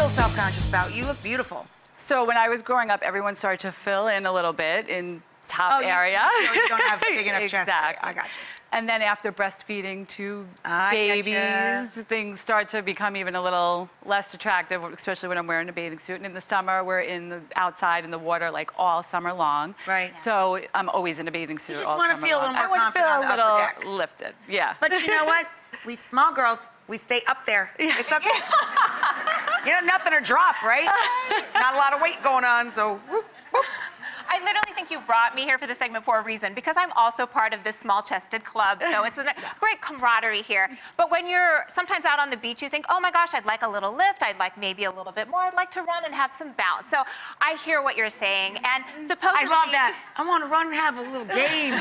feel self-conscious about. You look beautiful. So when I was growing up, everyone started to fill in a little bit in top area. You don't have a big enough chest. Exactly. I got you. And then after breastfeeding to babies, things start to become even a little less attractive, especially when I'm wearing a bathing suit. And in the summer, we're outside in the water like all summer long. Right. So I'm always in a bathing suit all summer long. You just want to feel a little more confident on the upper deck. I want to feel a little lifted, yeah. But you know what? We small girls, we stay up there. It's okay. You know, nothing to drop, right? Not a lot of weight going on, so whoop, whoop. I literally think you brought me here for this segment for a reason, because I'm also part of this small-chested club, so it's a great camaraderie here. But when you're sometimes out on the beach, you think, oh my gosh, I'd like a little lift, I'd like maybe a little bit more, I'd like to run and have some bounce. So I hear what you're saying, and supposedly— I love that. I want to run and have a little game.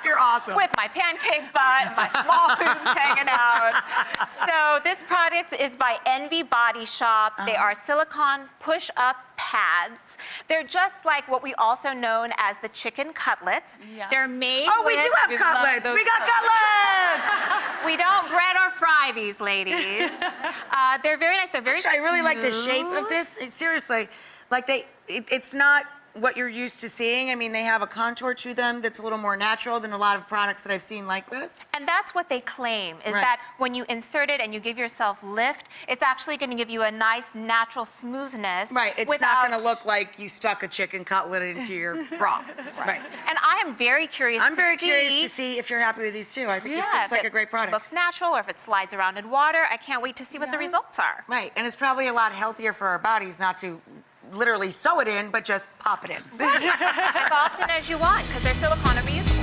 You're awesome. With my pancake butt, my small boobs hanging out. So this product is by Envy Body Shop. They are silicone push-up pads. They're just like what we also known as the chicken cutlets. Yeah. They're made we do have cutlets. We got cutlets. We don't bread or fry these, ladies. They're very nice. They're very Actually, I really like the shape of this. Seriously, like it's not what you're used to seeing. I mean, they have a contour to them that's a little more natural than a lot of products that I've seen like this. And that's what they claim, is that when you insert it and you give yourself lift, it's actually going to give you a nice, natural smoothness. Right, it's not going to look like you stuck a chicken cutlet into your bra. Right. And I am very curious curious to see if you're happy with these too. I think this looks like a great product. Looks natural, or if it slides around in water. I can't wait to see what the results are. Right, and it's probably a lot healthier for our bodies not to literally sew it in, but just pop it in. As often as you want, because they're silicone and reusable.